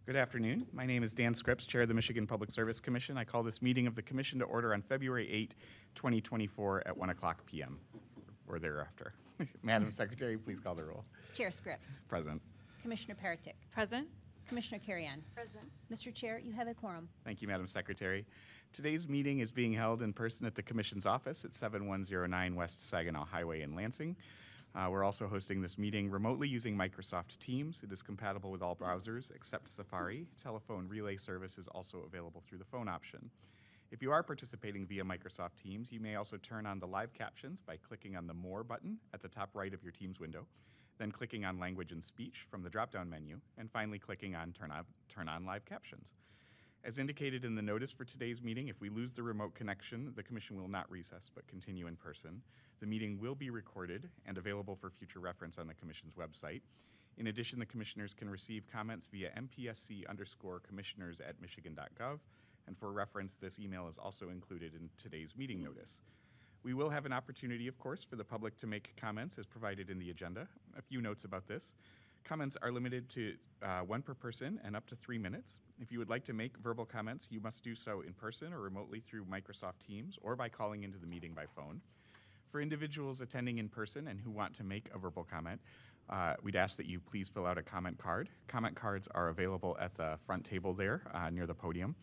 Good afternoon. My name is Dan Scripps, Chair of the Michigan Public Service Commission. I call this meeting of the Commission to order on February 8, 2024 at 1 o'clock p.m. or thereafter. Madam Secretary, please call the roll. Chair Scripps. Present. Commissioner Peretick. Present. Commissioner Carrion. Present. Mr. Chair, you have a quorum. Thank you, Madam Secretary. Today's meeting is being held in person at the Commission's office at 7109 West Saginaw Highway in Lansing. We're also hosting this meeting remotely using Microsoft Teams. It is compatible with all browsers except Safari. Telephone relay service is also available through the phone option. If you are participating via Microsoft Teams, you may also turn on the live captions by clicking on the More button at the top right of your Teams window, then clicking on Language and Speech from the drop-down menu, and finally clicking on Turn on Live Captions. As indicated in the notice for today's meeting, if we lose the remote connection, the Commission will not recess but continue in person. The meeting will be recorded and available for future reference on the Commission's website. In addition, the Commissioners can receive comments via mpsc_commissioners@michigan.gov, and for reference, this email is also included in today's meeting notice. We will have an opportunity, of course, for the public to make comments as provided in the agenda. A few notes about this. Comments are limited to one per person and up to 3 minutes. If you would like to make verbal comments, you must do so in person or remotely through Microsoft Teams or by calling into the meeting by phone. For individuals attending in person and who want to make a verbal comment, we'd ask that you please fill out a comment card. Comment cards are available at the front table there near the podium.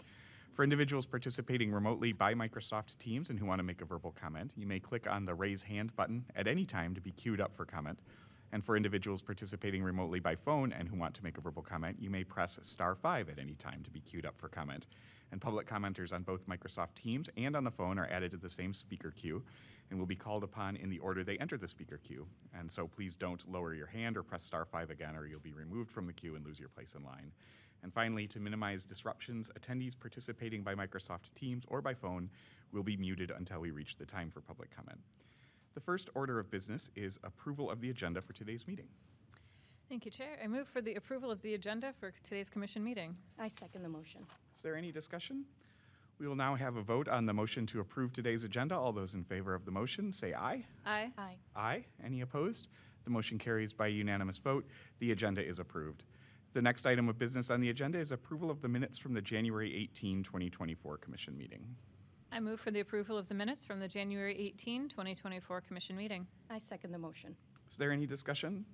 For individuals participating remotely by Microsoft Teams and who want to make a verbal comment, you may click on the Raise Hand button at any time to be queued up for comment. And for individuals participating remotely by phone and who want to make a verbal comment, you may press *5 at any time to be queued up for comment. And public commenters on both Microsoft Teams and on the phone are added to the same speaker queue and will be called upon in the order they enter the speaker queue. And so please don't lower your hand or press *5 again, or you'll be removed from the queue and lose your place in line. And finally, to minimize disruptions, attendees participating by Microsoft Teams or by phone will be muted until we reach the time for public comment. The first order of business is approval of the agenda for today's meeting. Thank you, Chair. I move for the approval of the agenda for today's Commission meeting. I second the motion. Is there any discussion? We will now have a vote on the motion to approve today's agenda. All those in favor of the motion say aye. Aye. Aye. Aye. Any opposed? The motion carries by unanimous vote. The agenda is approved. The next item of business on the agenda is approval of the minutes from the January 18, 2024 Commission meeting. I move for the approval of the minutes from the January 18, 2024 Commission meeting. I second the motion. Is there any discussion?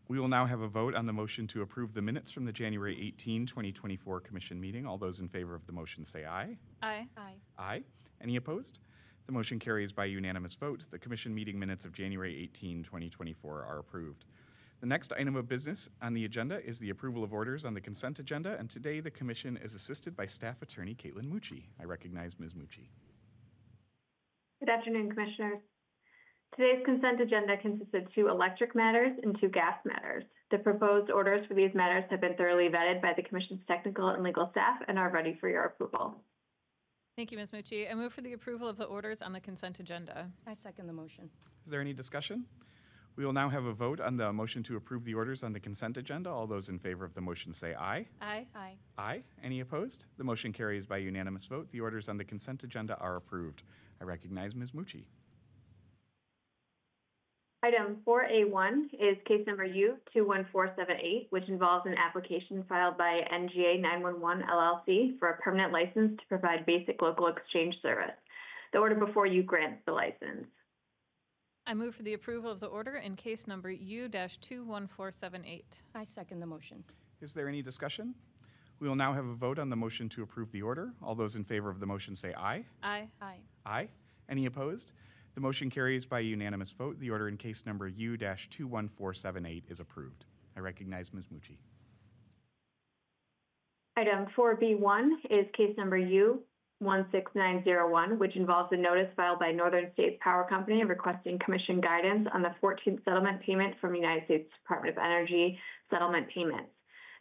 We will now have a vote on the motion to approve the minutes from the January 18, 2024 Commission meeting. All those in favor of the motion say aye. Aye. Aye. Aye. Any opposed? The motion carries by unanimous vote. The Commission meeting minutes of January 18, 2024 are approved. The next item of business on the agenda is the approval of orders on the consent agenda, and today the Commission is assisted by Staff Attorney Caitlin Mucci. I recognize Ms. Mucci. Good afternoon, Commissioners. Today's consent agenda consists of 2 electric matters and 2 gas matters. The proposed orders for these matters have been thoroughly vetted by the Commission's technical and legal staff and are ready for your approval. Thank you, Ms. Mucci. I move for the approval of the orders on the consent agenda. I second the motion. Is there any discussion? We will now have a vote on the motion to approve the orders on the consent agenda. All those in favor of the motion say aye. Aye. Aye. Aye. Any opposed? The motion carries by unanimous vote. The orders on the consent agenda are approved. I recognize Ms. Mucci. Item 4A1 is case number U21478, which involves an application filed by NGA 911 LLC for a permanent license to provide basic local exchange service. The order before you grants the license. I move for the approval of the order in case number U-21478. I second the motion. Is there any discussion? We will now have a vote on the motion to approve the order. All those in favor of the motion say aye. Aye. Aye. Aye. Any opposed? The motion carries by unanimous vote. The order in case number U-21478 is approved. I recognize Ms. Mucci. Item 4B1 is case number U16901, which involves a notice filed by Northern States Power Company requesting Commission guidance on the 14th settlement payment from United States Department of Energy settlement payments.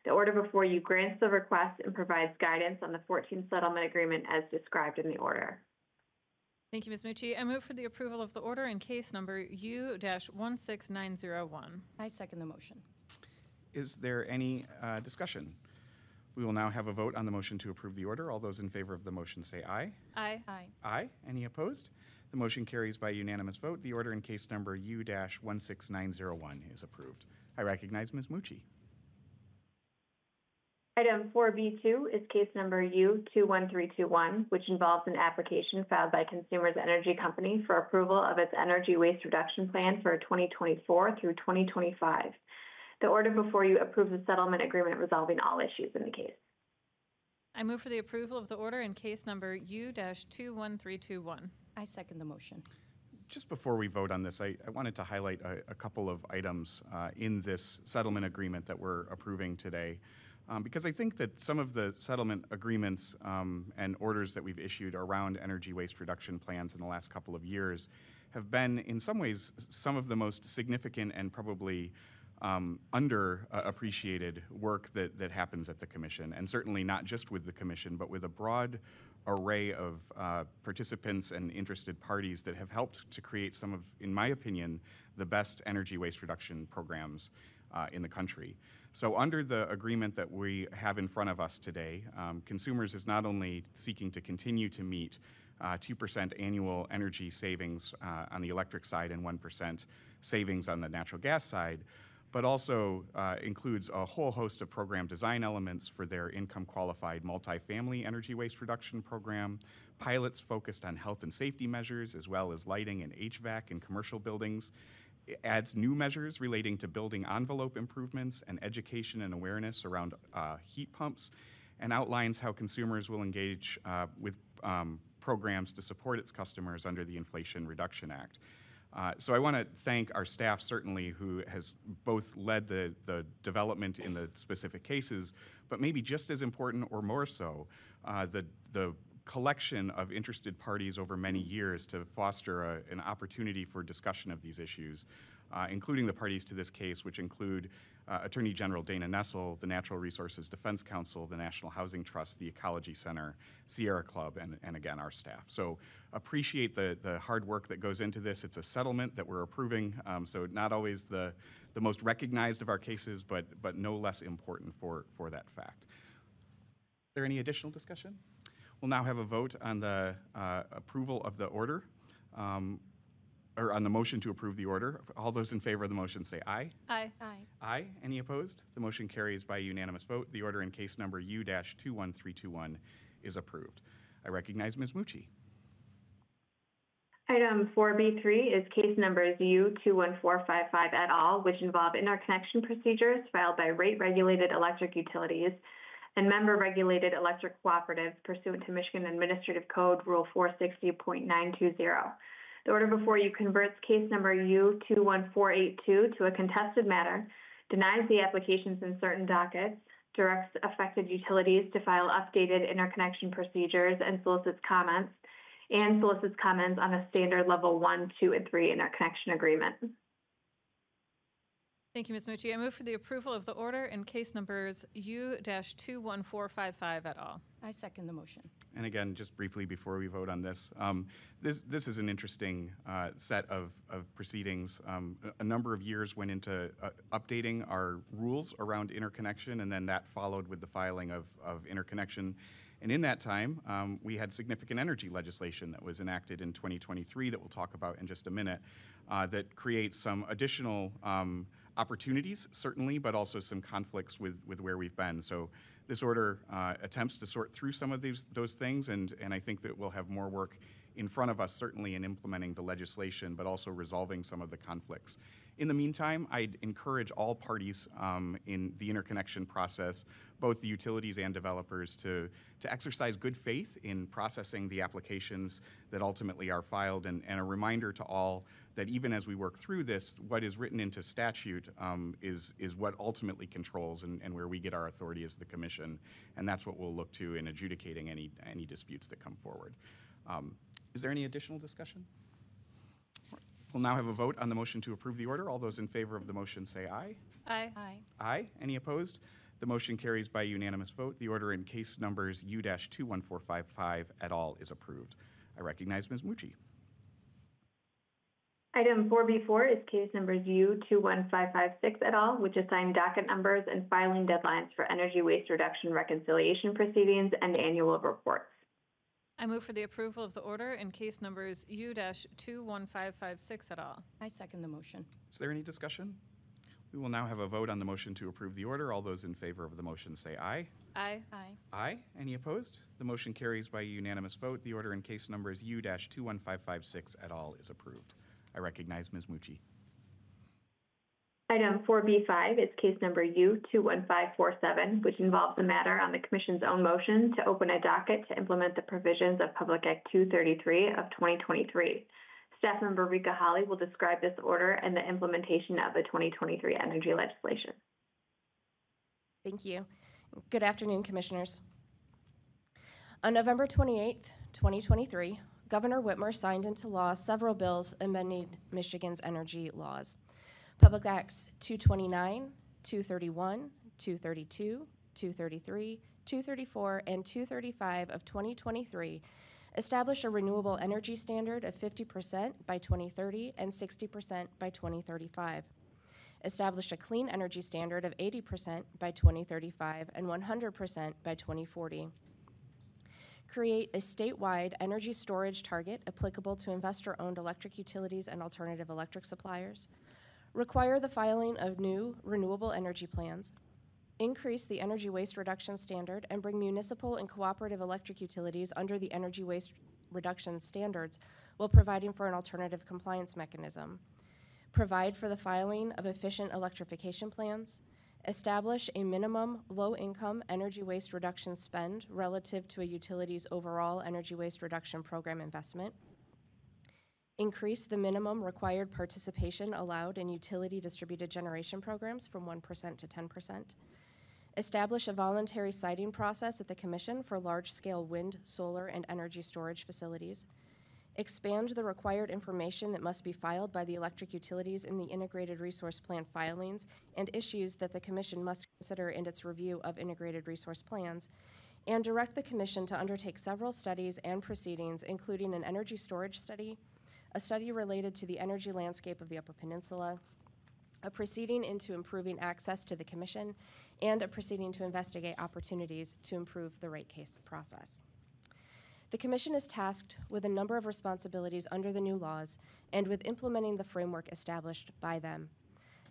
The order before you grants the request and provides guidance on the 14th settlement agreement as described in the order. Thank you, Ms. Mucci. I move for the approval of the order in case number U-16901. I second the motion. Is there any discussion? We will now have a vote on the motion to approve the order. All those in favor of the motion say aye. Aye. Aye. Aye. Any opposed? The motion carries by unanimous vote. The order in case number U-16901 is approved. I recognize Ms. Mucci. Item 4B2 is case number U21321, which involves an application filed by Consumers Energy Company for approval of its energy waste reduction plan for 2024 through 2025. The order before you approves the settlement agreement resolving all issues in the case. I move for the approval of the order in case number U-21321. I second the motion. Just before we vote on this, I wanted to highlight a couple of items in this settlement agreement that we're approving today. Because I think that some of the settlement agreements and orders that we've issued around energy waste reduction plans in the last couple of years have been, in some ways, some of the most significant and probably underappreciated work that happens at the Commission, and certainly not just with the Commission, but with a broad array of participants and interested parties that have helped to create some of, in my opinion, the best energy waste reduction programs in the country. So under the agreement that we have in front of us today, Consumers is not only seeking to continue to meet 2% annual energy savings on the electric side and 1% savings on the natural gas side, but also includes a whole host of program design elements for their income-qualified multifamily energy waste reduction program, pilots focused on health and safety measures, as well as lighting and HVAC in commercial buildings. It adds new measures relating to building envelope improvements and education and awareness around heat pumps, and outlines how Consumers will engage with programs to support its customers under the Inflation Reduction Act. So I want to thank our staff, certainly, who has both led the development in the specific cases, but maybe just as important or more so, the collection of interested parties over many years to foster an opportunity for discussion of these issues, including the parties to this case, which include Attorney General Dana Nessel, the Natural Resources Defense Council, the National Housing Trust, the Ecology Center, Sierra Club, and again, our staff. So appreciate the hard work that goes into this. It's a settlement that we're approving, so not always the most recognized of our cases, but no less important for that fact. Is there any additional discussion? We'll now have a vote on the approval of the order, or on the motion to approve the order. All those in favor of the motion say aye. Aye. Aye. Aye. Any opposed? The motion carries by unanimous vote. The order in case number U-21321 is approved. I recognize Ms. Mucci. Item 4B3 is case numbers U21455 et al., which involve interconnection procedures filed by rate-regulated electric utilities and member-regulated electric cooperatives pursuant to Michigan Administrative Code Rule 460.920. The order before you converts case number U21482 to a contested matter, denies the applications in certain dockets, directs affected utilities to file updated interconnection procedures, and solicits comments on a standard level 1, 2, and 3 interconnection agreement. Thank you, Ms. Mucci. I move for the approval of the order in case numbers U-21455 et al. I second the motion. And again, just briefly before we vote on this, this is an interesting set of proceedings. A number of years went into updating our rules around interconnection, and then that followed with the filing of interconnection. And in that time, we had significant energy legislation that was enacted in 2023 that we'll talk about in just a minute, that creates some additional opportunities, certainly, but also some conflicts with where we've been. So this order attempts to sort through some of those things, and I think that we'll have more work in front of us, certainly in implementing the legislation, but also resolving some of the conflicts. In the meantime, I'd encourage all parties in the interconnection process, both the utilities and developers, to exercise good faith in processing the applications that ultimately are filed, and a reminder to all that even as we work through this, what is written into statute is what ultimately controls and where we get our authority as the Commission, and that's what we'll look to in adjudicating any disputes that come forward. Is there any additional discussion? We'll now have a vote on the motion to approve the order. All those in favor of the motion say aye. Aye. Aye. Aye. Any opposed? The motion carries by unanimous vote. The order in case numbers U-21455 et al. Is approved. I recognize Ms. Mucci. Item 4B4 is case numbers U21556 et al., which assign docket numbers and filing deadlines for energy waste reduction reconciliation proceedings and annual reports. I move for the approval of the order in case numbers U-21556 et al. I second the motion. Is there any discussion? We will now have a vote on the motion to approve the order. All those in favor of the motion say aye. Aye. Aye. Aye. Any opposed? The motion carries by unanimous vote. The order in case numbers U-21556 et al. Is approved. I recognize Ms. Mucci. Item 4B5 is case number U-21547, which involves a matter on the Commission's own motion to open a docket to implement the provisions of Public Act 233 of 2023. Staff member Rika Holly will describe this order and the implementation of the 2023 energy legislation. Thank you. Good afternoon, Commissioners. On November 28th, 2023, Governor Whitmer signed into law several bills amending Michigan's energy laws. Public Acts 229, 231, 232, 233, 234, and 235 of 2023 establish a renewable energy standard of 50% by 2030 and 60% by 2035. Establish a clean energy standard of 80% by 2035 and 100% by 2040. Create a statewide energy storage target applicable to investor-owned electric utilities and alternative electric suppliers. Require the filing of new renewable energy plans. Increase the energy waste reduction standard and bring municipal and cooperative electric utilities under the energy waste reduction standards while providing for an alternative compliance mechanism. Provide for the filing of efficient electrification plans. Establish a minimum low-income energy waste reduction spend relative to a utility's overall energy waste reduction program investment. Increase the minimum required participation allowed in utility distributed generation programs from 1% to 10%. Establish a voluntary siting process at the Commission for large-scale wind, solar, and energy storage facilities. Expand the required information that must be filed by the electric utilities in the Integrated Resource Plan filings and issues that the Commission must consider in its review of Integrated Resource Plans, and direct the Commission to undertake several studies and proceedings, including an energy storage study, a study related to the energy landscape of the Upper Peninsula, a proceeding into improving access to the Commission, and a proceeding to investigate opportunities to improve the rate case process. The Commission is tasked with a number of responsibilities under the new laws and with implementing the framework established by them.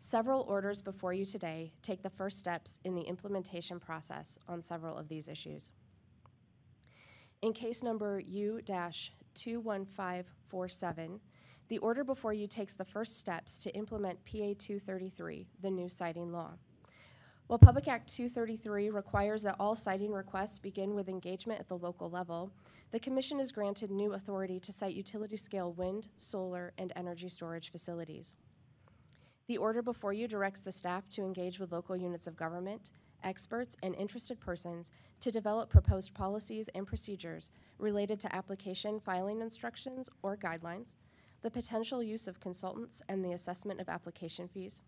Several orders before you today take the first steps in the implementation process on several of these issues. In case number U-21547, the order before you takes the first steps to implement PA 233, the new siting law. While Public Act 233 requires that all siting requests begin with engagement at the local level, the Commission is granted new authority to site utility-scale wind, solar, and energy storage facilities. The order before you directs the staff to engage with local units of government, experts, and interested persons to develop proposed policies and procedures related to application filing instructions or guidelines, the potential use of consultants and the assessment of application fees,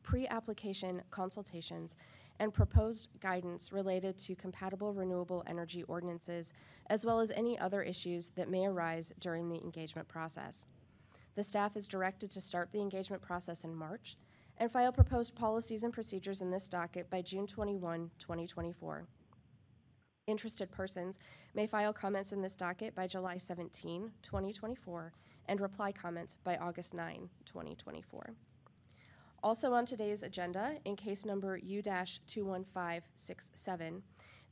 pre-application consultations, and proposed guidance related to compatible renewable energy ordinances, as well as any other issues that may arise during the engagement process. The staff is directed to start the engagement process in March and file proposed policies and procedures in this docket by June 21, 2024. Interested persons may file comments in this docket by July 17, 2024, and reply comments by August 9, 2024. Also on today's agenda, in case number U-21567,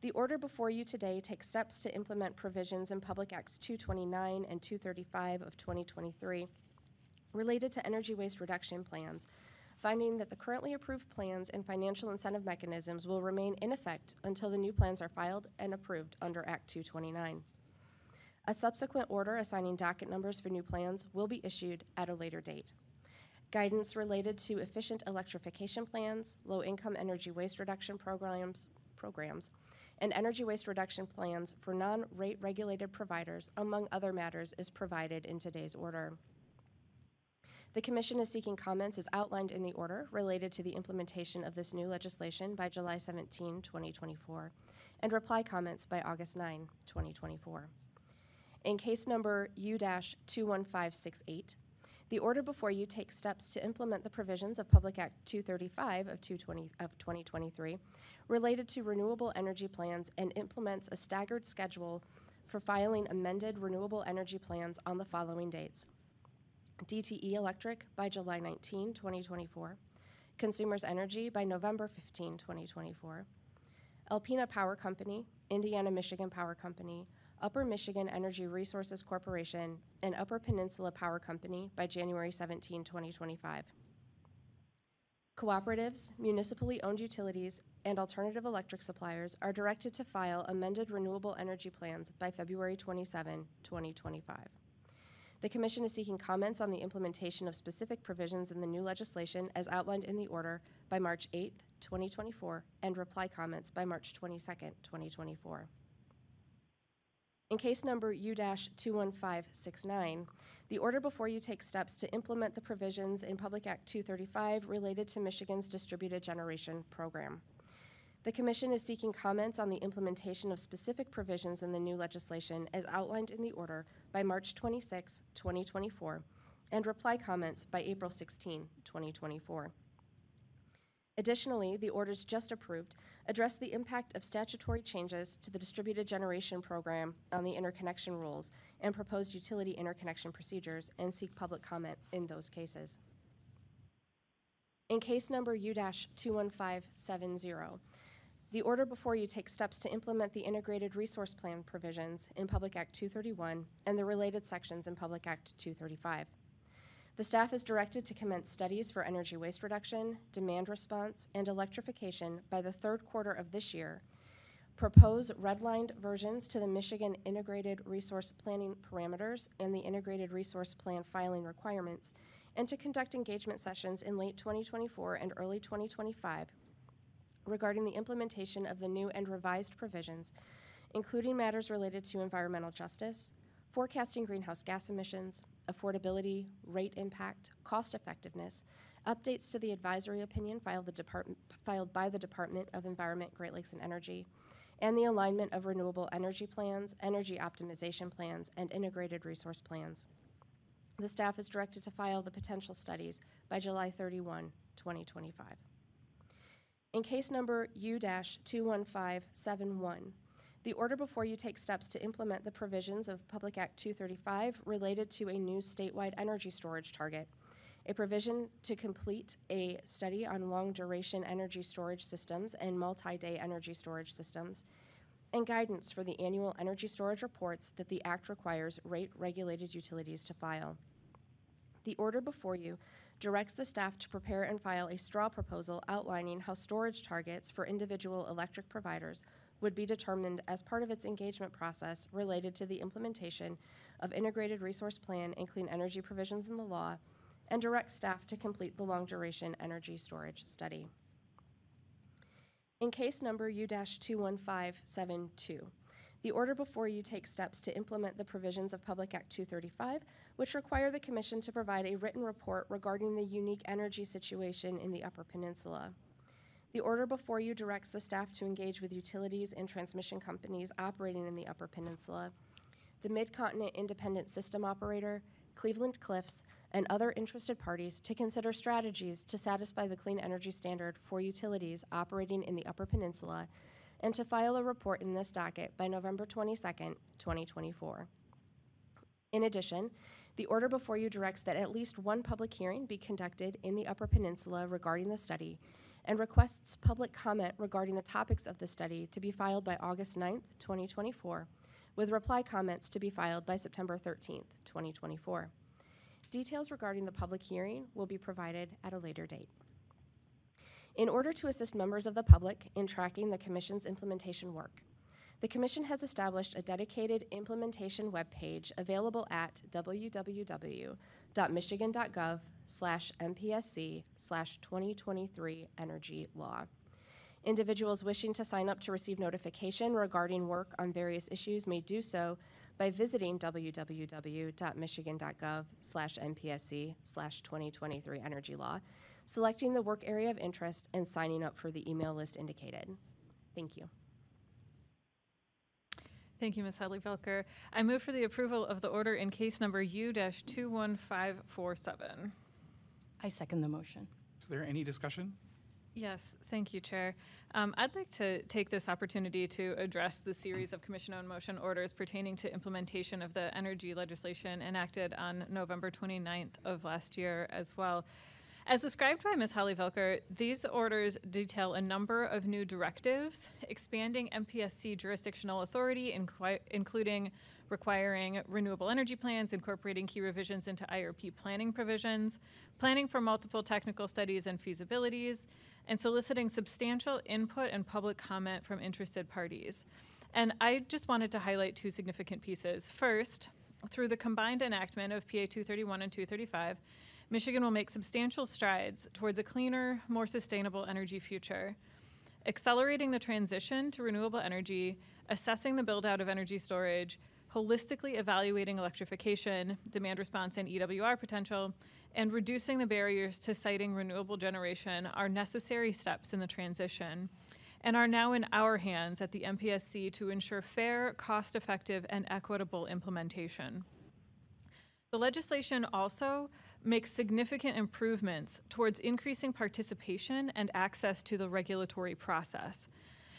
the order before you today takes steps to implement provisions in Public Acts 229 and 235 of 2023 related to energy waste reduction plans, finding that the currently approved plans and financial incentive mechanisms will remain in effect until the new plans are filed and approved under Act 229. A subsequent order assigning docket numbers for new plans will be issued at a later date. Guidance related to efficient electrification plans, low-income energy waste reduction programs, and energy waste reduction plans for non-rate regulated providers, among other matters, is provided in today's order. The Commission is seeking comments as outlined in the order related to the implementation of this new legislation by July 17, 2024, and reply comments by August 9, 2024. In case number U-21568, the order before you takes steps to implement the provisions of Public Act 235 of 2023 related to renewable energy plans and implements a staggered schedule for filing amended renewable energy plans on the following dates: DTE Electric by July 19, 2024, Consumers Energy by November 15, 2024. Alpena Power Company, Indiana Michigan Power Company, Upper Michigan Energy Resources Corporation, and Upper Peninsula Power Company by January 17, 2025. Cooperatives, municipally owned utilities, and alternative electric suppliers are directed to file amended renewable energy plans by February 27, 2025. The Commission is seeking comments on the implementation of specific provisions in the new legislation as outlined in the order by March 8, 2024, and reply comments by March 22, 2024. In case number U-21569, the order before you takes steps to implement the provisions in Public Act 235 related to Michigan's distributed generation program. The Commission is seeking comments on the implementation of specific provisions in the new legislation as outlined in the order by March 26, 2024, and reply comments by April 16, 2024. Additionally, the orders just approved address the impact of statutory changes to the distributed generation program on the interconnection rules and proposed utility interconnection procedures and seek public comment in those cases. In case number U-21570, the order before you takes steps to implement the Integrated Resource Plan provisions in Public Act 231 and the related sections in Public Act 235. The staff is directed to commence studies for energy waste reduction, demand response, and electrification by the third quarter of this year, propose redlined versions to the Michigan Integrated Resource Planning parameters and the Integrated Resource Plan filing requirements, and to conduct engagement sessions in late 2024 and early 2025 regarding the implementation of the new and revised provisions, including matters related to environmental justice, forecasting greenhouse gas emissions, affordability, rate impact, cost effectiveness, updates to the advisory opinion filed by the Department of Environment, Great Lakes, and Energy, and the alignment of renewable energy plans, energy optimization plans, and integrated resource plans. The staff is directed to file the potential studies by July 31, 2025. In case number U-21571, the order before you takes steps to implement the provisions of Public Act 235 related to a new statewide energy storage target, a provision to complete a study on long-duration energy storage systems and multi-day energy storage systems, and guidance for the annual energy storage reports that the Act requires rate-regulated utilities to file. The order before you directs the staff to prepare and file a straw proposal outlining how storage targets for individual electric providers would be determined as part of its engagement process related to the implementation of Integrated Resource Plan and clean energy provisions in the law, and direct staff to complete the long-duration energy storage study. In case number U-21572, the order before you takes steps to implement the provisions of Public Act 235, which require the Commission to provide a written report regarding the unique energy situation in the Upper Peninsula. The order before you directs the staff to engage with utilities and transmission companies operating in the Upper Peninsula, the Mid-Continent Independent System Operator, Cleveland Cliffs, and other interested parties to consider strategies to satisfy the clean energy standard for utilities operating in the Upper Peninsula, and to file a report in this docket by November 22, 2024. In addition, the order before you directs that at least one public hearing be conducted in the Upper Peninsula regarding the study, and requests public comment regarding the topics of the study to be filed by August 9, 2024, with reply comments to be filed by September 13, 2024. Details regarding the public hearing will be provided at a later date. In order to assist members of the public in tracking the Commission's implementation work, the Commission has established a dedicated implementation webpage available at www.michigan.gov/MPSC/2023 Energy Law. Individuals wishing to sign up to receive notification regarding work on various issues may do so by visiting www.michigan.gov/MPSC/2023 Energy Law, selecting the work area of interest, and signing up for the email list indicated. Thank you. Thank you, Ms. Hadley-Velker. I move for the approval of the order in case number U-21547. I second the motion. Is there any discussion? Yes, thank you, Chair. I'd like to take this opportunity to address the series of Commission-owned motion orders pertaining to implementation of the energy legislation enacted on November 29th of last year as well. As described by Ms. Holly Velker, these orders detail a number of new directives, expanding MPSC jurisdictional authority, including requiring renewable energy plans, incorporating key revisions into IRP planning provisions, planning for multiple technical studies and feasibilities, and soliciting substantial input and public comment from interested parties. And I just wanted to highlight two significant pieces. First, through the combined enactment of PA 231 and 235, Michigan will make substantial strides towards a cleaner, more sustainable energy future. Accelerating the transition to renewable energy, assessing the build-out of energy storage, holistically evaluating electrification, demand response, and EWR potential, and reducing the barriers to siting renewable generation are necessary steps in the transition and are now in our hands at the MPSC to ensure fair, cost-effective, and equitable implementation. The legislation also makes significant improvements towards increasing participation and access to the regulatory process,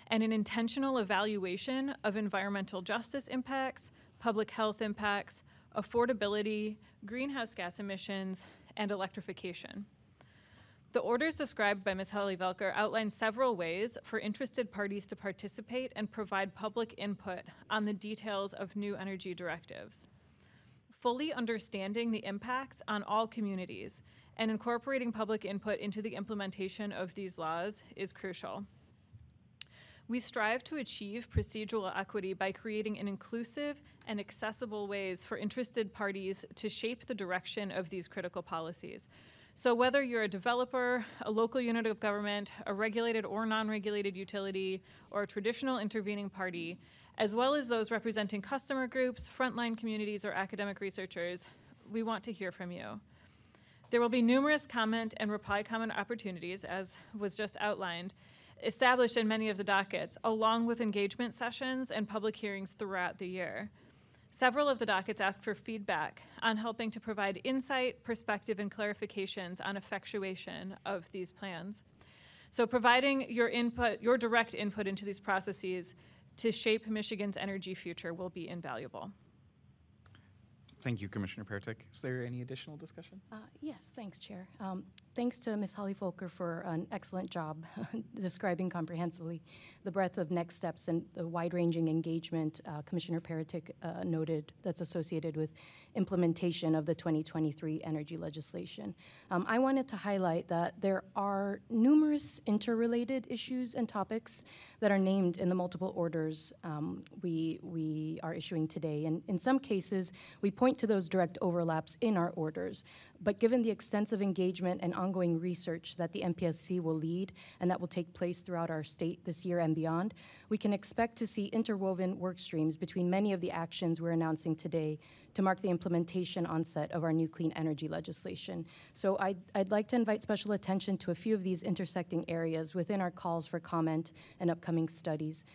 and an intentional evaluation of environmental justice impacts, public health impacts, affordability, greenhouse gas emissions, and electrification. The orders described by Ms. Holly Velker outline several ways for interested parties to participate and provide public input on the details of new energy directives. Fully understanding the impacts on all communities and incorporating public input into the implementation of these laws is crucial. We strive to achieve procedural equity by creating an inclusive and accessible ways for interested parties to shape the direction of these critical policies. So whether you're a developer, a local unit of government, a regulated or non-regulated utility, or a traditional intervening party, as well as those representing customer groups, frontline communities, or academic researchers, we want to hear from you. There will be numerous comment and reply comment opportunities, as was just outlined, established in many of the dockets, along with engagement sessions and public hearings throughout the year. Several of the dockets ask for feedback on helping to provide insight, perspective, and clarifications on effectuation of these plans. So providing your input, your direct input into these processes to shape Michigan's energy future will be invaluable. Thank you, Commissioner Pertic. Is there any additional discussion? Yes, thanks, Chair. Thanks to Ms. Holly Volker for an excellent job describing comprehensively the breadth of next steps and the wide-ranging engagement Commissioner Pertic noted that's associated with implementation of the 2023 energy legislation. I wanted to highlight that there are numerous interrelated issues and topics that are named in the multiple orders we are issuing today. And in some cases, we point to those direct overlaps in our orders. But given the extensive engagement and ongoing research that the MPSC will lead and that will take place throughout our state this year and beyond, we can expect to see interwoven work streams between many of the actions we're announcing today to mark the implementation onset of our new clean energy legislation. So I'd like to invite special attention to a few of these intersecting areas within our calls for comment and upcoming studies.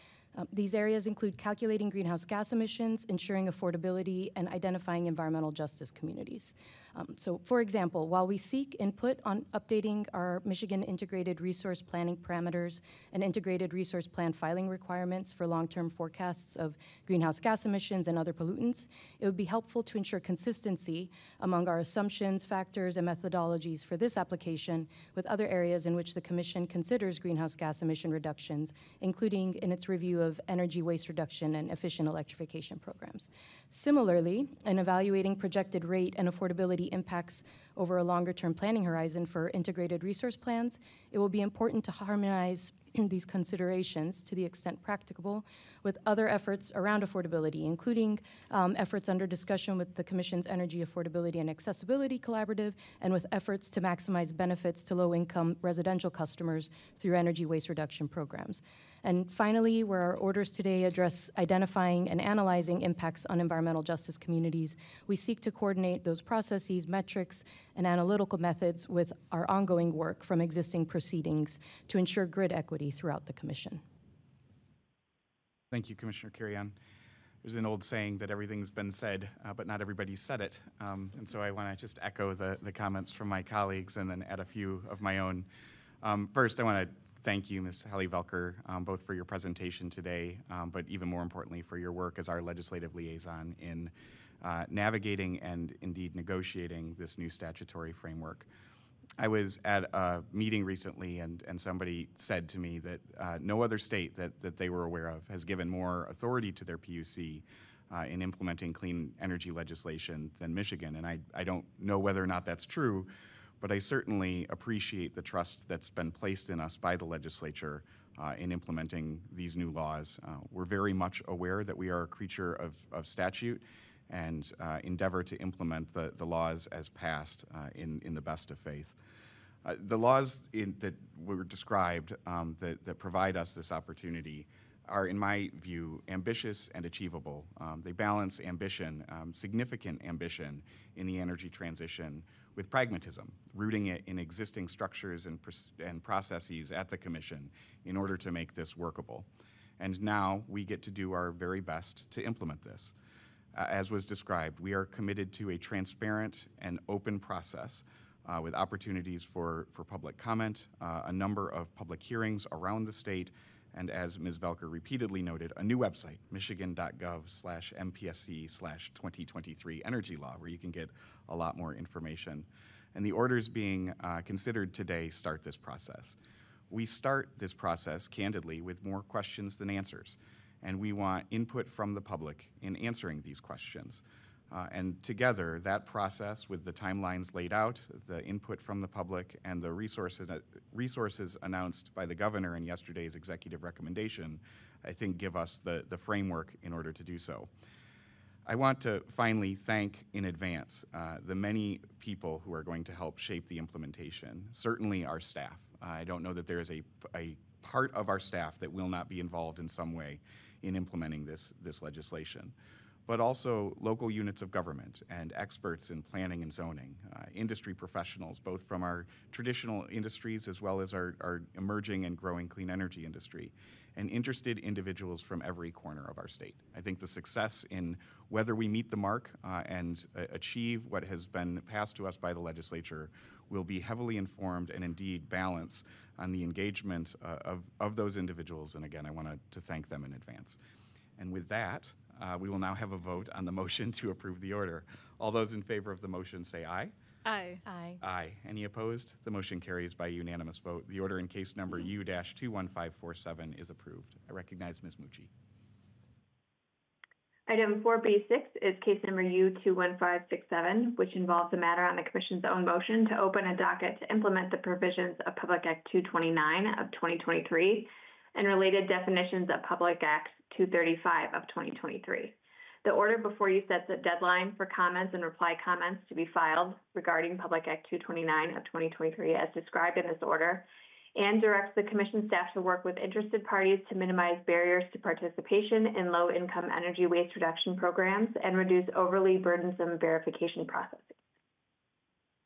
These areas include calculating greenhouse gas emissions, ensuring affordability, and identifying environmental justice communities. So, for example, while we seek input on updating our Michigan Integrated Resource Planning parameters and Integrated Resource Plan filing requirements for long-term forecasts of greenhouse gas emissions and other pollutants, it would be helpful to ensure consistency among our assumptions, factors, and methodologies for this application with other areas in which the Commission considers greenhouse gas emission reductions, including in its review of energy waste reduction and efficient electrification programs. Similarly, in evaluating projected rate and affordability impacts over a longer-term planning horizon for integrated resource plans, it will be important to harmonize these considerations to the extent practicable with other efforts around affordability, including efforts under discussion with the Commission's Energy Affordability and Accessibility Collaborative, and with efforts to maximize benefits to low-income residential customers through energy waste reduction programs. And finally, where our orders today address identifying and analyzing impacts on environmental justice communities, we seek to coordinate those processes, metrics, and analytical methods with our ongoing work from existing proceedings to ensure grid equity throughout the Commission. Thank you, Commissioner Carrion. There's an old saying that everything's been said, but not everybody said it. And so I want to just echo the comments from my colleagues and then add a few of my own. First, I want to thank you, Ms. Holly Velker, both for your presentation today, but even more importantly for your work as our legislative liaison in navigating and indeed negotiating this new statutory framework. I was at a meeting recently, and somebody said to me that no other state that they were aware of has given more authority to their PUC in implementing clean energy legislation than Michigan. And I don't know whether or not that's true, but I certainly appreciate the trust that's been placed in us by the legislature in implementing these new laws. We're very much aware that we are a creature of statute and endeavor to implement the laws as passed in the best of faith. The laws that were described that provide us this opportunity are, in my view, ambitious and achievable. They balance ambition, significant ambition in the energy transition with pragmatism, rooting it in existing structures and processes at the Commission in order to make this workable. And now we get to do our very best to implement this. As was described, we are committed to a transparent and open process with opportunities for public comment, a number of public hearings around the state, and as Ms. Velker repeatedly noted, a new website, michigan.gov/MPSC/2023 Energy Law, where you can get a lot more information. And the orders being considered today start this process. We start this process, candidly, with more questions than answers, and we want input from the public in answering these questions. And together, that process with the timelines laid out, the input from the public, and the resources announced by the governor in yesterday's executive recommendation, I think give us the framework in order to do so. I want to finally thank in advance the many people who are going to help shape the implementation, certainly our staff. I don't know that there is a part of our staff that will not be involved in some way in implementing this legislation, but also local units of government and experts in planning and zoning, industry professionals, both from our traditional industries as well as our emerging and growing clean energy industry, and interested individuals from every corner of our state. I think the success in whether we meet the mark and achieve what has been passed to us by the legislature will be heavily informed and indeed balance on the engagement of those individuals. And again, I want to thank them in advance. And with that, we will now have a vote on the motion to approve the order. All those in favor of the motion say aye. Aye. Aye. Aye. Any opposed? The motion carries by unanimous vote. The order in case number U-21547 is approved. I recognize Ms. Mucci. Item 4B6 is case number U-21567, which involves a matter on the Commission's own motion to open a docket to implement the provisions of Public Act 229 of 2023 and related definitions of Public Act 235 of 2023. The order before you sets a deadline for comments and reply comments to be filed regarding Public Act 229 of 2023 as described in this order, and directs the Commission staff to work with interested parties to minimize barriers to participation in low-income energy waste reduction programs and reduce overly burdensome verification processes.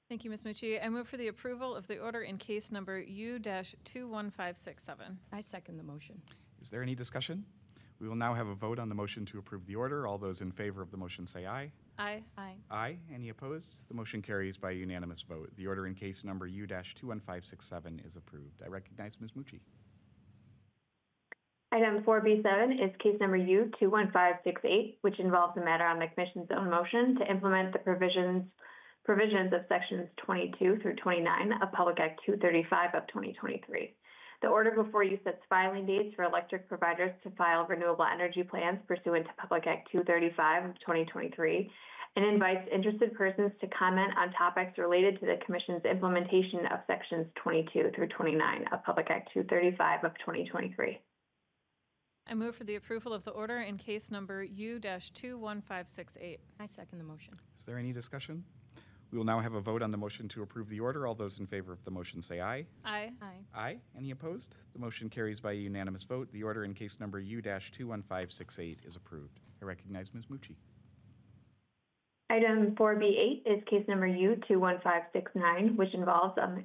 Thank you, Ms. Mucci. I move for the approval of the order in case number U-21567. I second the motion. Is there any discussion? We will now have a vote on the motion to approve the order. All those in favor of the motion say aye. Aye. Aye. Aye. Any opposed? The motion carries by unanimous vote. The order in case number U-21567 is approved. I recognize Ms. Mucci. Item 4B7 is case number U-21568, which involves a matter on the Commission's own motion to implement the provisions of sections 22 through 29 of Public Act 235 of 2023. The order before you sets filing dates for electric providers to file renewable energy plans pursuant to Public Act 235 of 2023 and invites interested persons to comment on topics related to the Commission's implementation of sections 22 through 29 of Public Act 235 of 2023. I move for the approval of the order in case number U-21568. I second the motion. Is there any discussion? We will now have a vote on the motion to approve the order. All those in favor of the motion say aye. Aye. Aye. Aye. Any opposed? The motion carries by a unanimous vote. The order in case number U-21568 is approved. I recognize Ms. Mucci. Item 4B8 is case number U-21569, which involves a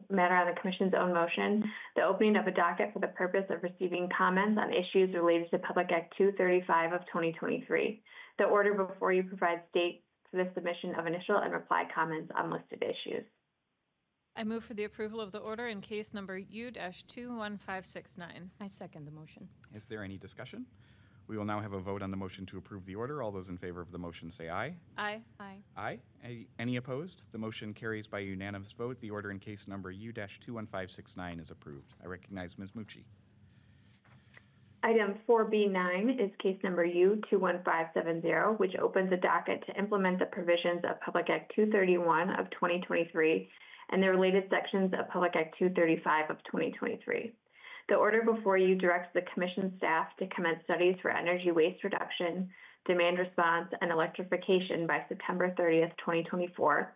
matter on the Commission's own motion, the opening of a docket for the purpose of receiving comments on issues related to Public Act 235 of 2023. The order before you provides dates for the submission of initial and reply comments on listed issues. I move for the approval of the order in case number U-21569. I second the motion. Is there any discussion? We will now have a vote on the motion to approve the order. All those in favor of the motion say aye. Aye. Aye. Aye. Any opposed? The motion carries by unanimous vote. The order in case number U-21569 is approved. I recognize Ms. Mucci. Item 4B9 is case number U-21570, which opens a docket to implement the provisions of Public Act 231 of 2023 and the related sections of Public Act 235 of 2023. The order before you directs the Commission staff to commence studies for energy waste reduction, demand response, and electrification by September 30th, 2024,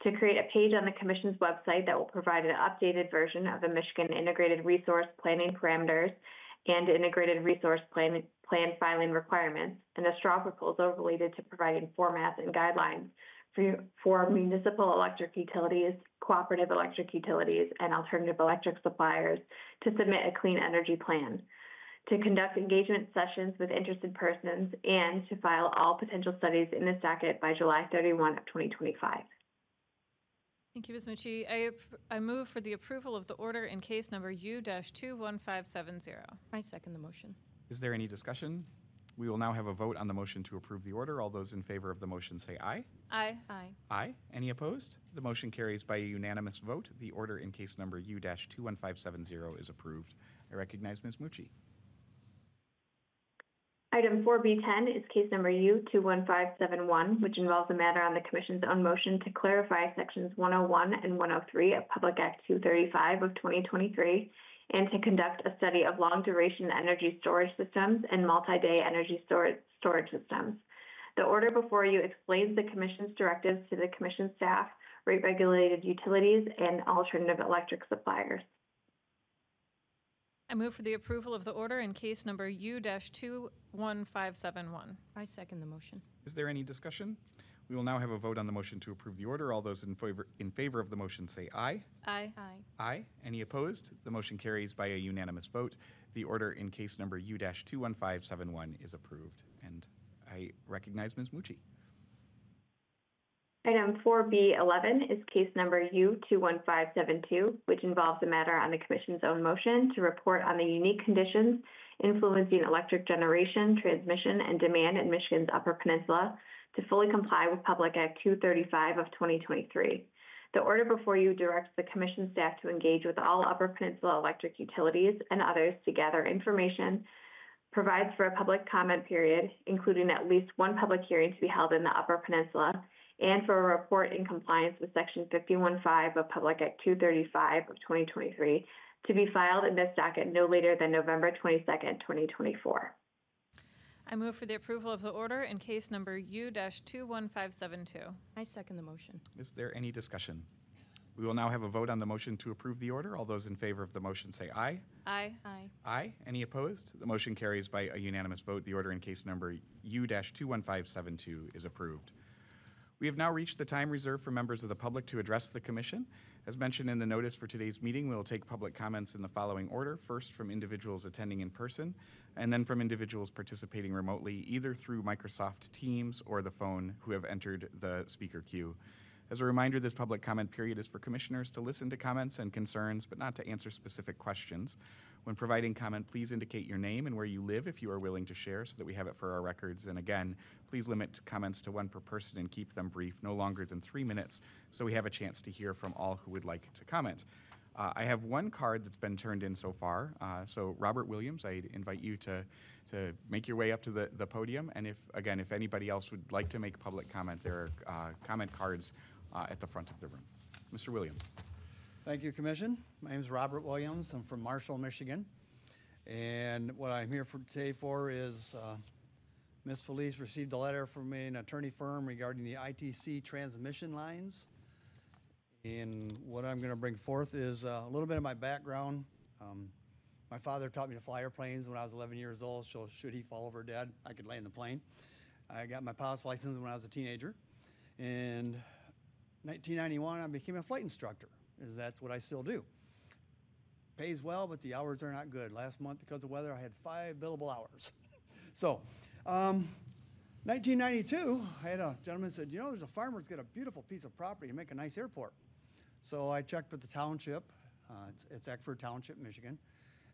to create a page on the Commission's website that will provide an updated version of the Michigan Integrated Resource Planning parameters and Integrated Resource Plan filing requirements, and a straw proposal related to providing formats and guidelines for municipal electric utilities, cooperative electric utilities, and alternative electric suppliers to submit a clean energy plan, to conduct engagement sessions with interested persons, and to file all potential studies in this docket by July 31 of 2025. Thank you, Ms. Mucci. I move for the approval of the order in case number U-21570. I second the motion. Is there any discussion? We will now have a vote on the motion to approve the order. All those in favor of the motion say aye. Aye. Aye. Aye. Any opposed? The motion carries by a unanimous vote. The order in case number U-21570 is approved. I recognize Ms. Mucci. Item 4B10 is case number U-21571, which involves a matter on the Commission's own motion to clarify Sections 101 and 103 of Public Act 235 of 2023 and to conduct a study of long-duration energy storage systems and multi-day energy storage systems. The order before you explains the Commission's directives to the Commission staff, rate-regulated utilities, and alternative electric suppliers. I move for the approval of the order in case number U-21571. I second the motion. Is there any discussion? We will now have a vote on the motion to approve the order. All those in favor of the motion say aye. Aye. Aye. Aye. Any opposed? The motion carries by a unanimous vote. The order in case number U-21571 is approved. And I recognize Ms. Mucci. Item 4B11 is case number U-21572, which involves a matter on the Commission's own motion to report on the unique conditions influencing electric generation, transmission, and demand in Michigan's Upper Peninsula to fully comply with Public Act 235 of 2023. The order before you directs the Commission staff to engage with all Upper Peninsula electric utilities and others to gather information, provides for a public comment period, including at least one public hearing to be held in the Upper Peninsula, and for a report in compliance with Section 51.5 of Public Act 235 of 2023 to be filed in this docket no later than November 22nd, 2024. I move for the approval of the order in case number U-21572. I second the motion. Is there any discussion? We will now have a vote on the motion to approve the order. All those in favor of the motion say aye. Aye. Aye. Aye. Any opposed? The motion carries by a unanimous vote. The order in case number U-21572 is approved. We have now reached the time reserved for members of the public to address the Commission. As mentioned in the notice for today's meeting, we will take public comments in the following order. First, from individuals attending in person, and then from individuals participating remotely, either through Microsoft Teams or the phone, who have entered the speaker queue. As a reminder, this public comment period is for commissioners to listen to comments and concerns, but not to answer specific questions. When providing comment, please indicate your name and where you live if you are willing to share so that we have it for our records. And again, please limit comments to one per person and keep them brief, no longer than 3 minutes, so we have a chance to hear from all who would like to comment. I have one card that's been turned in so far. So Robert Williams, I invite you to make your way up to the podium. And if anybody else would like to make public comment, there are comment cards at the front of the room. Mr. Williams. Thank you, Commission. My name is Robert Williams. I'm from Marshall, Michigan. And what I'm here today for is Ms. Felice received a letter from an attorney firm regarding the ITC transmission lines. And what I'm going to bring forth is a little bit of my background. My father taught me to fly airplanes when I was 11 years old, so should he fall over dead, I could land the plane. I got my pilot's license when I was a teenager. In 1991, I became a flight instructor, as that's what I still do. Pays well, but the hours are not good. Last month, because of weather, I had 5 billable hours. So, 1992, I had a gentleman said, you know, there's a farmer that's got a beautiful piece of property to make a nice airport. So I checked with the township, it's Eckford Township, Michigan,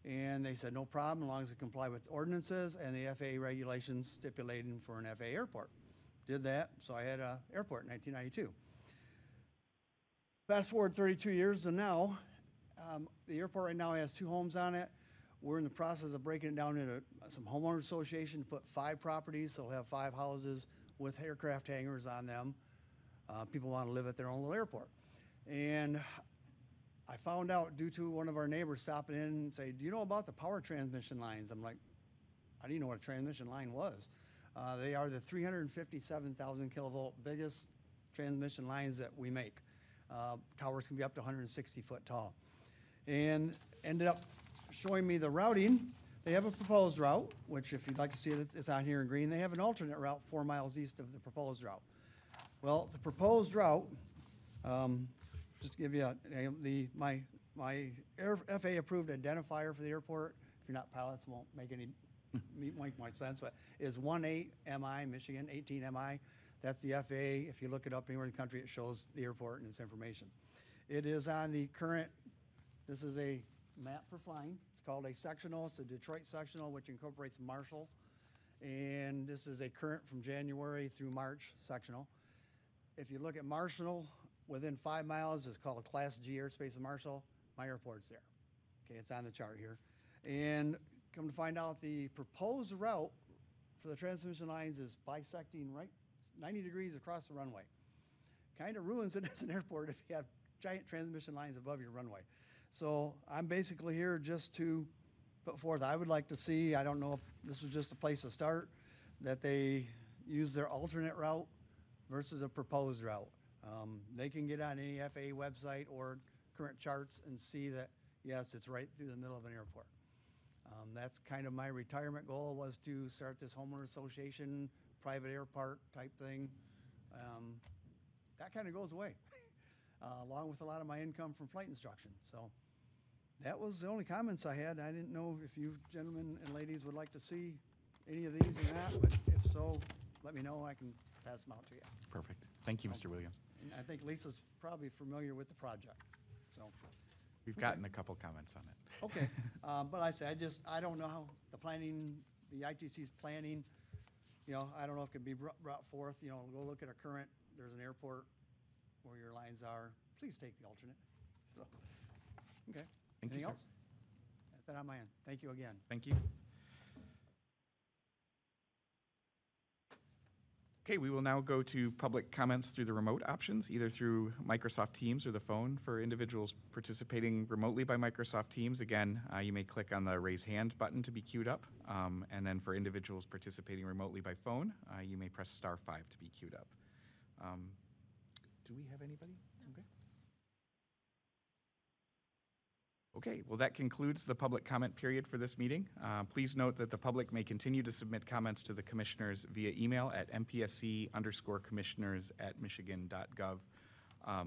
And they said, no problem, as long as we comply with ordinances and the FAA regulations stipulating for an FAA airport. Did that, so I had an airport in 1992. Fast forward 32 years to now, the airport right now has 2 homes on it. We're in the process of breaking it down into some homeowner association to put 5 properties, so we'll have 5 houses with aircraft hangars on them. People want to live at their own little airport. And I found out due to one of our neighbors stopping in and say, do you know about the power transmission lines? I'm like, I didn't know what a transmission line was. They are the 357,000 kilovolt biggest transmission lines that we make. Towers can be up to 160 foot tall. And ended up showing me the routing. They have a proposed route, which if you'd like to see it, it's on here in green. They have an alternate route 4 miles east of the proposed route. Well, the proposed route, just to give you my FAA approved identifier for the airport. If you're not pilots, it won't make much sense, but is 18MI, Michigan, 18MI. That's the FAA. If you look it up anywhere in the country, it shows the airport and its information. It is on the current, this is a map for flying. It's called a sectional. It's a Detroit sectional, which incorporates Marshall. And this is a current from January through March sectional. If you look at Marshall, within 5 miles is called Class G airspace in Marshall. My airport's there. Okay, it's on the chart here. And come to find out, the proposed route for the transmission lines is bisecting right 90 degrees across the runway. Kind of ruins it as an airport if you have giant transmission lines above your runway. So I'm basically here just to put forth, I would like to see, I don't know if this was just a place to start, that they use their alternate route versus a proposed route. They can get on any FAA website or current charts and see that, yes, it's right through the middle of an airport. That's kind of my retirement goal, was to start this homeowner association, private airport type thing. That kind of goes away, along with a lot of my income from flight instruction. So that was the only comments I had. I didn't know if you gentlemen and ladies would like to see any of these or not, but if so, let me know. I can pass them out to you. Perfect. Thank you, Mr. Williams. And I think Lisa's probably familiar with the project, so. We've gotten a couple comments on it. Okay, but I say, I don't know how the planning, the ITC's planning, I don't know if it could be brought forth, go look at a current, there's an airport where your lines are, please take the alternate. So, okay. Thank you, Anything sir. else? That's it on my end. Thank you again. Thank you. Okay, we will now go to public comments through the remote options, either through Microsoft Teams or the phone. For individuals participating remotely by Microsoft Teams, again, you may click on the raise hand button to be queued up. And then for individuals participating remotely by phone, you may press *5 to be queued up. Do we have anybody? Okay. Okay, well, that concludes the public comment period for this meeting. Please note that the public may continue to submit comments to the commissioners via email at mpsc_commissioners@michigan.gov. A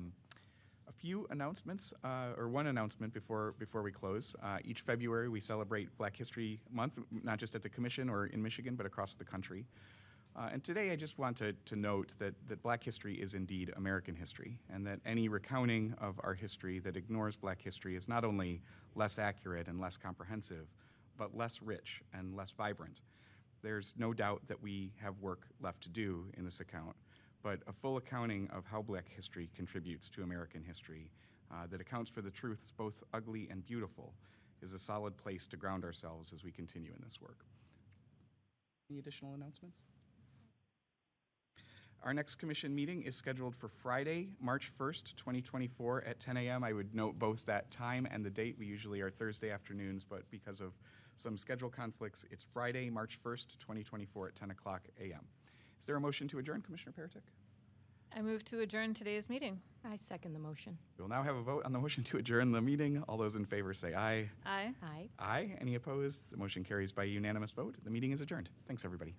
few announcements, or one announcement before we close. Each February, we celebrate Black History Month, not just at the commission or in Michigan, but across the country. And today I just want to note that Black history is indeed American history, and that any recounting of our history that ignores Black history is not only less accurate and less comprehensive, but less rich and less vibrant. There's no doubt that we have work left to do in this account, but a full accounting of how Black history contributes to American history, that accounts for the truths both ugly and beautiful, is a solid place to ground ourselves as we continue in this work. Any additional announcements? Our next commission meeting is scheduled for Friday, March 1st, 2024 at 10 a.m. I would note both that time and the date. We usually are Thursday afternoons, but because of some schedule conflicts, it's Friday, March 1st, 2024 at 10 o'clock a.m. Is there a motion to adjourn, Commissioner Paratek? I move to adjourn today's meeting. I second the motion. We will now have a vote on the motion to adjourn the meeting. All those in favor say aye. Aye. Aye. Aye. Any opposed? The motion carries by unanimous vote. The meeting is adjourned. Thanks, everybody.